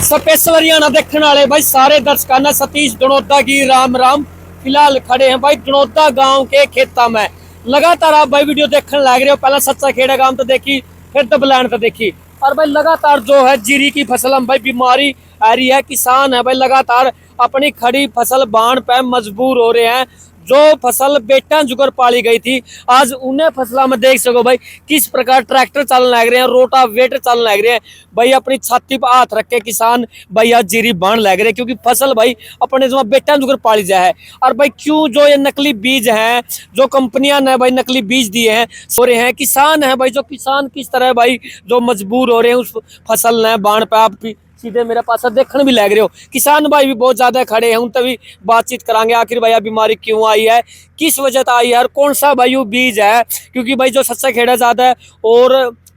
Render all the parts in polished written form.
Special Haryana देखने वाले भाई सारे दर्शकों ने सतीश गणोदा की राम राम। फिलहाल खड़े हैं भाई गणोदा गांव के खेता में। लगातार आप भाई वीडियो देखने लग रहे हो। पहला सच्चा खेड़ा गांव तो देखी, फिर दबलैंड तो देखी। और भाई लगातार जो है जीरी की फसल में भाई बीमारी आ रही है। किसान है भाई लगातार अपनी खड़ी फसल बाण पे मजबूर हो रहे हैं। जो फसल बेटा जुगर पाली गई थी, आज उन्हें फसलों में देख सको भाई किस प्रकार ट्रैक्टर चलने लग रहे हैं, रोटावेटर चलने लग रहे हैं। भाई अपनी छाती पर हाथ रख के किसान भाई आज जीरी बाण लग रहे हैं, क्योंकि फसल भाई अपने जो बेटा जुगर पाली जाए है। और भाई क्यों जो ये नकली बीज हैं, जो कंपनियां ने भाई नकली बीज दिए हैं, हो रहे हैं किसान है भाई, जो किसान किस तरह भाई जो मजबूर हो रहे हैं उस फसल ने बाण पे। आप सीधे मेरे पास देखने भी लग रहे हो। किसान भाई भी बहुत ज्यादा खड़े हैं, उनसे भी बातचीत करांगे आखिर भैया बीमारी क्यों आई है, किस वजह से आई है और कौन सा भाई वो बीज है। क्योंकि भाई जो सच्चा खेड़ा ज्यादा है और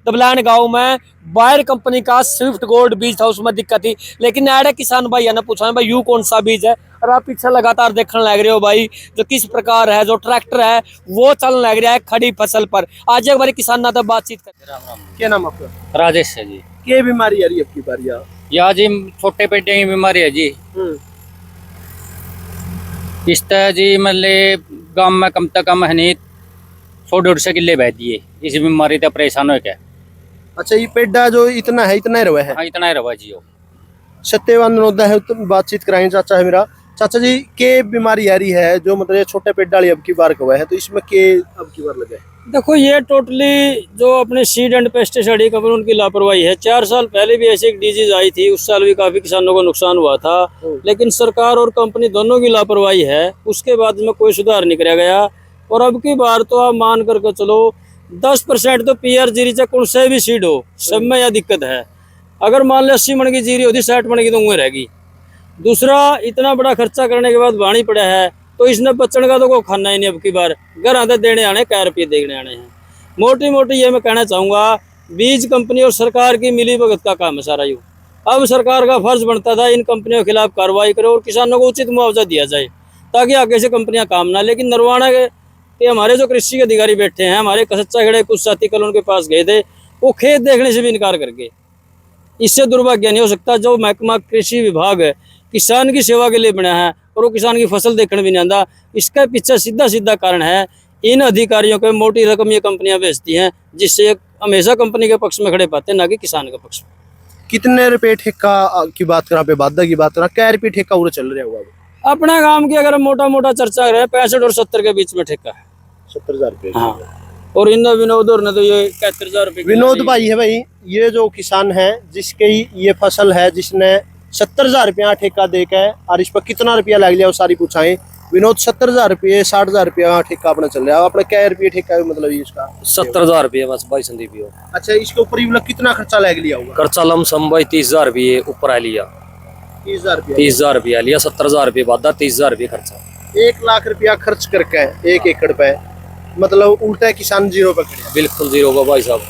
दबलैंड गांव में बायर कंपनी का स्विफ्ट गोल्ड बीज था, उसमें दिक्कत थी। लेकिन आड़े किसान भाई ने पूछा भाई यू कौन सा बीज है। और आप पीछे लगातार देखने लग रहे हो भाई जो किस प्रकार है जो ट्रैक्टर है वो चलने लग रहा है खड़ी फसल पर। आज एक बार किसान ना तो बातचीत कर। क्या नाम आपका? राजेश है जी। क्या बीमारी आ रही है आपकी बारी? या जी छोटे पेटे की बीमारी है जी। इस तरह जी मतलब गांव में कम से कम है नहीं 100-150 किले बह दिए इस बीमारी से परेशान हो क्या। अच्छा, ये पेड़ा जो इतना है इतना ही रवा है? हाँ इतना ही रवा जी। हो सत्यवान नोदा है तो बातचीत कराएंगे। चाचा है मेरा। चाचा जी, के बीमारी आ रही है जो मतलब ये छोटे पेड़ डाली अब की बार कवा है, तो इसमें के अब की बार लगे? देखो ये टोटली जो अपने सीड एंड पेस्टिसाइड कंपनी उनकी लापरवाही है। 4 साल पहले भी ऐसी एक डिजीज आई थी, उस साल भी काफी किसानों को नुकसान हुआ था। लेकिन सरकार और कंपनी दोनों की लापरवाही है, उसके बाद में कोई सुधार नहीं कराया गया। और अब की बार तो आप मान करके चलो 10% तो पीआर जीरी चाहे कौन से भी सीड हो, सब में यह दिक्कत है। अगर मान लो 80 मन की जीरी होती 60 मन की तो उंगली रहेगी। दूसरा, इतना बड़ा खर्चा करने के बाद बाणी पड़ा है तो इसने बचने का तो कोई खाना ही नहीं। अब की बार घर आते देने आने क्या रुपये देखने आने हैं। मोटी मोटी ये मैं कहना चाहूँगा, बीज कंपनी और सरकार की मिली भगत का काम है सारा यू। अब सरकार का फर्ज बनता था इन कंपनियों के खिलाफ कार्रवाई करे और किसानों को उचित मुआवजा दिया जाए ताकि आगे से कंपनियां काम ना। लेकिन नरवाना के हमारे जो कृषि के अधिकारी बैठे हैं, हमारे सच्चा खेड़े कुछ साथी कल उनके पास गए थे, वो खेत देखने से भी इनकार करके। इससे दुर्भाग्य नहीं हो सकता जो महकमा कृषि विभाग है किसान की सेवा के लिए बना है और वो किसान की फसल देखने भी नहीं आता। इसका पीछे सीधा सीधा कारण है इन अधिकारियों को मोटी रकम ये कंपनियां बेचती हैं, जिससे हमेशा कंपनी के पक्ष में खड़े पाते हैं ना कि किसान के पक्ष में। कितने रुपए ठेका की बात करा पे बाधा की बात करा, क्या रुपये ठेका उरे चल रहा होगा? अपना काम की अगर मोटा मोटा चर्चा करें 65 और 70 के बीच में ठेका है। 70,000 रुपये? हाँ। और इन विनोद और ने तो ये 71,000 रुपये। विनोद भाई है भाई, ये जो किसान है जिसकी ये फसल है, जिसने 70,000 रुपया ठेका दे के और इस पर कितना रुपया लग लिया वो सारी पूछाएं। विनोद 70,000 रुपये 60,000 रुपया ठेका अपना चल रहा है। अपना क्या रुपये ठेका है मतलब इसका? 70,000 रुपये बस भाई संदीप। अच्छा, इसके ऊपर ही मतलब कितना खर्चा लग लिया होगा? खर्चा लमसम भाई 30,000 रुपये ऊपर आ लिया। 30,000 रुपया? 30,000 रुपया लिया, 70,000 रुपये बाधा, 30,000 रुपये खर्चा। 1 लाख रुपया खर्च करके 1 एकड़ पे मतलब उल्टा किसान जीरो पे खड़े। बिल्कुल जीरो का भाई साहब।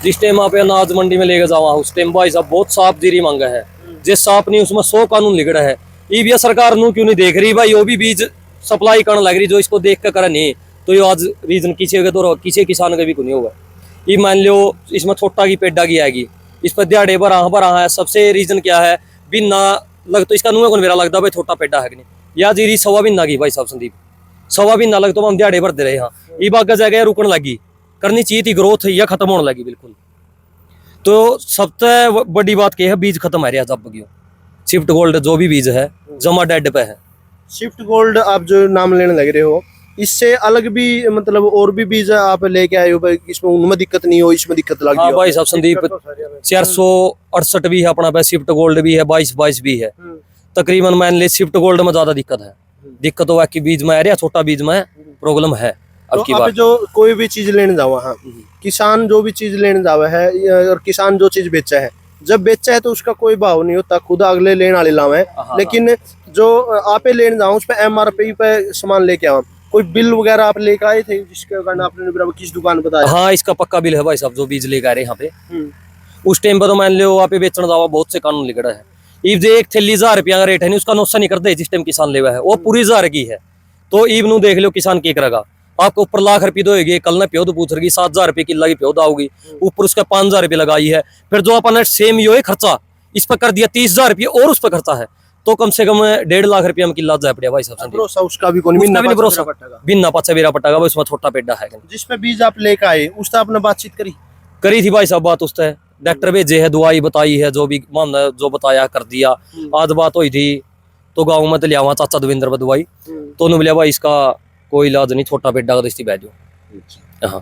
जिस टाइम आप अनाज मंडी में लेकर जावा उस टाइम भाई साहब बहुत साफ जीरी मांगा है, जिस साफ नहीं उसमें 100 कानून लिखड़ा है। ये भी सरकार नू क्यों नहीं देख रही भाई, वो भी बीज सप्लाई करने लग रही जो इसको देख कर करे नहीं तो ये आज रीजन किसी तो किसी किसान का भी नहीं होगा। ये मान लो इसमें छोटा की पेडा की आएगी, इस पर दिहाड़े बरा है। सबसे रीजन क्या है, बिना लग तो इसका नुआ को मेरा लगता भाई छोटा पेडा है कि नहीं। या जीरी 1.25 बिन्ना की भाई साहब संदीप, 1.25 बिन्ना लग तो हम दिहाड़े भर दे रहे। हाँ ये बात जगह रुकने लगी, करनी चाहिए थी ग्रोथ या खत्म होने लगी बिल्कुल। तो सबसे बड़ी बात क्या है, बीज खत्म है जब क्यों शिफ्ट गोल्ड जो भी बीज है जमा डेड पे है। शिफ्ट गोल्ड आप जो नाम लेने लग रहे हो, इससे अलग भी मतलब और भी बीज आप लेके आए हो भाई, इसमें उनमें दिक्कत नहीं हो, इसमें दिक्कत लगी? हाँ भाई साहब संदीप 468 भी है अपना पे, शिफ्ट गोल्ड भी है, 22 भी है। तकरीबन मान ले शिफ्ट गोल्ड में ज्यादा दिक्कत है। दिक्कत हो कि बीज में आ छोटा बीज में प्रॉब्लम है। अब की बात जो कोई भी चीज लेने जाओ, हाँ किसान जो भी चीज लेने जावा है और किसान जो चीज बेचा है, जब बेचा है तो उसका कोई भाव नहीं होता, खुद अगले लेने वाले लावे। लेकिन जो आप लेने जाओ उस पर MRP पे सामान लेके आओ, कोई बिल वगैरह आप लेके आए थे जिसके कारण आपने किस दुकान बताया? हाँ इसका पक्का बिल है भाई साहब जो बीज लेके आ रहे यहाँ पे। उस टाइम पर तो मान लो आप बेचने जाओ बहुत से कानून लिखड़ा है। ईब एक थैली 1,000 रुपया का रेट है नहीं, उसका नुकसान नहीं करते जिस टाइम किसान लेवा है वो पूरी 1,000 की है। तो ईब नू देख लो किसान क्या करेगा, आपको ऊपर लाख रुपये दोगी, कल ने प्योद पूछ रही 7,000 रुपये किला की प्योद आओगी, ऊपर उसका 5,000 रुपये लगाई है। फिर जो अपन सेम यो है खर्चा इस पर कर दिया 30,000 रुपये और उस पर खर्चा है, तो कम से कम 1.5 लाख रुपया में किला जाए पड़िया भाई साहब। भरोसा उसका भी कोनी, उसका भी नहीं भरोसा, बिना पाचा बेरा पटागा भाई, उसमें छोटा पेड्डा है। जिसपे बीज आप लेकर आए उससे आपने बातचीत करी थी भाई साहब बात, उससे डॉक्टर भेजे है, दवाई बताई है, जो भी मान जो बताया कर दिया। आज बात हुई थी तो गाँव में तो लिया वहाँ चाचा दविंदर पर दवाई, तो उन्होंने बोलिया भाई इसका कोई इलाज नहीं, छोटा पेड्डा का दस्ती बैठ जाओ। हाँ,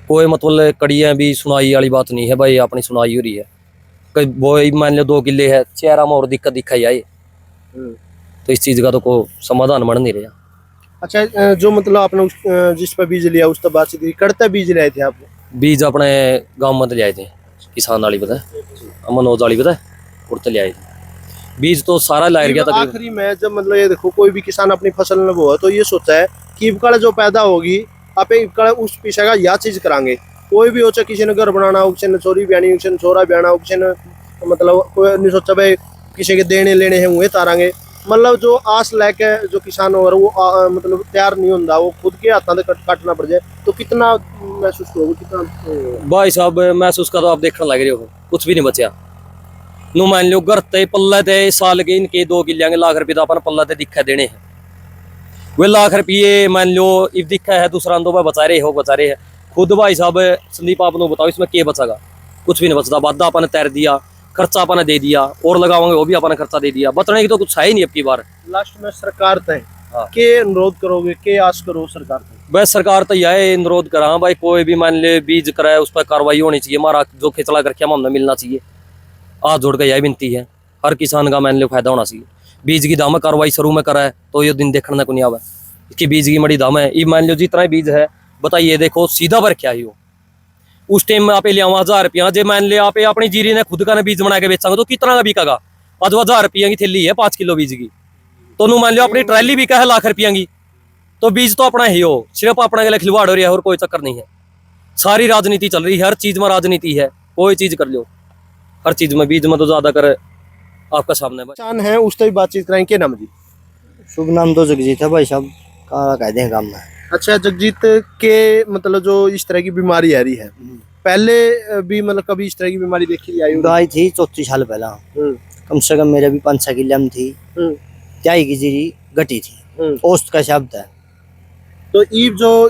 कोई मतलब कड़ियाँ भी सुनाई वाली बात नहीं है भाई, अपनी सुनाई हो रही है। वो मान लो 2 किले है, चेहरा में और दिक्कत दिखाई आए, तो इस चीज का तो कोई समाधान बन नहीं रहा। अच्छा, जो मतलब आपने जिस पर बीज लिया उस पर बातचीत की, कड़ता बीज लाए थे आप? बीज अपने गांव में ले आए थे, किसान वाली पता है, मनोज वाली पता है, उड़ते ले आए थे। बीज तो सारा लाया गया था। आखिरी में जब मतलब ये देखो कोई भी किसान अपनी फसल में बोआ तो ये सोचा है कि इबकड़ जो पैदा होगी आप इबकड़ उस पीछे का यह चीज करांगे। कोई भी हो चाहे किसी ने घर बनाना हो, किसी ने छोरी ब्यानी हो, किसी ने छोरा ब्याना हो, किसी ने मतलब कोई नहीं सोचा भाई किसी के देने लेने हैं वो तारांगे। मतलब जो आस लेके जो किसान हो वो मतलब तैयार नहीं होता, वो खुद के हाथों से काटना पड़ जाए तो कितना महसूस होगा, कितना भाई साहब महसूस का तो आप देखने लग रहे हो, कुछ भी नहीं बचा। नु मान लो घर ते पल्ला ते साल के इनके 2 किले के लाख रुपये तो अपन पल्ला ते दिखा देने हैं, वे लाख रुपये मान लो इफ दिखा है, दूसरा तो भाई बचा रहे हैं खुद। भाई साहब संदीप आप लोग बताओ इसमें क्या बचागा, कुछ भी नहीं बचता। वादा अपन तैर दिया, खर्चा अपन दे दिया, और लगाओगे वो भी अपन खर्चा दे दिया, बचने की तो कुछ है ही नहीं अब की बार। लास्ट में सरकार तय के अनुरोध करोगे, के आस करो सरकार से? भाई सरकार तो यह अनुरोध करा भाई, कोई भी मान ले बीज कराए उस पर कार्रवाई होनी चाहिए, हमारा जो खिचड़ा करके हमें मिलना चाहिए। हाथ जोड़ कर यह विनती है, हर किसान का मान लो फायदा होना चाहिए। बीज की दाम कार्रवाई शुरू में कराए तो ये दिन देखने को नहीं आवे, इसकी बीज की बड़ी दाम है। ये मान लो जितना बीज है बताइए, देखो सीधा पर क्या ही हो, उस टाइम में आप लिया 1000 रुपया, जो मान लिया आप अपनी जीरी ने खुद का बीज बना के बेचांगे तो कितना का बिकागा? 1000 रुपया की थैली है 5 किलो बीज की, तो नु मान लो अपनी ट्रैली बिका है लाख रुपया की, तो बीज तो अपना ही हो, सिर्फ अपने गले खिलवाड़ हो रहा है और कोई चक्कर नहीं है। सारी राजनीति चल रही है, हर चीज में राजनीति है, कोई चीज कर लो, हर चीज में। बीज में तो ज्यादा कर आपका सामने किसान है उससे भी बातचीत करें। क्या नाम जी? शुभ नाम तो जगजीत है भाई साहब, कहाँ कहते हैं गाँव में। अच्छा, जगजीत के मतलब जो इस तरह की बीमारी आ रही है, पहले भी मतलब कभी इस तरह की बीमारी देखी आई? गाय थी 34 साल पहला, कम से कम मेरे भी 5-6 किले में थी, त्याई की जीरी गटी थी, औसत का शब्द है। तो ईब जो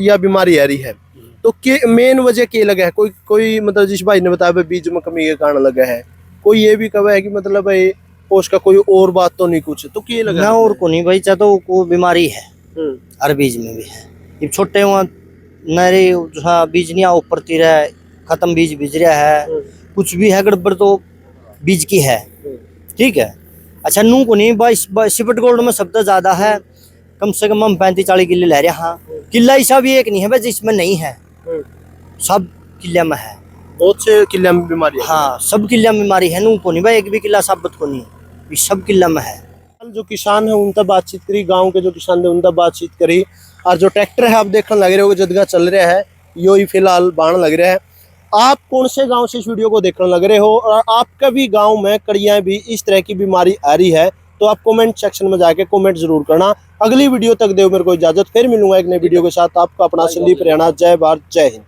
यह बीमारी आ रही है तो के मेन वजह क्या लगा है? कोई मतलब जिस भाई ने बताया बीज में कमी के कारण लगा है, कोई ये भी कहा है कि मतलब भाई उसका कोई और बात तो नहीं कुछ, तो क्या लगा? ना और को नहीं भाई, चाहे तो को बीमारी है, हर बीज में भी है। ये छोटे वहाँ नरे बीज नहीं ऊपर तीर है, खत्म बीज बिज रहा है, कुछ भी है गड़बड़ तो बीज की है, ठीक है। अच्छा, नू को नहीं भाई, सिपट गोल्ड में शब्द ज्यादा है, कम से कम हम 35-40 किले ले रहे हैं। हाँ, किला हिसाब भी एक नहीं है भाई जिसमें नहीं है, सब किले में है, बहुत से किले में बीमारी है। हाँ, सब किले में बीमारी है, नू को नहीं भाई, एक भी किला साबित को नहीं, ये सब किले में है। जो किसान है उनसे बातचीत करी, गांव के जो किसान है उनसे बातचीत करी, और जो ट्रैक्टर है आप देखने लग रहे हो जदगा चल रहा है, यो ही फिलहाल बाण लग रहा है। आप कौन से गांव से इस वीडियो को देखने लग रहे हो, और आपका भी गांव में कड़ियां भी इस तरह की बीमारी आ रही है, तो आप कमेंट सेक्शन में जाके कमेंट जरूर करना। अगली वीडियो तक दो मेरे को इजाजत, फिर मिलूंगा एक नई वीडियो के साथ। आपका अपना संदीप रैना, जय भारत, जय हिंद।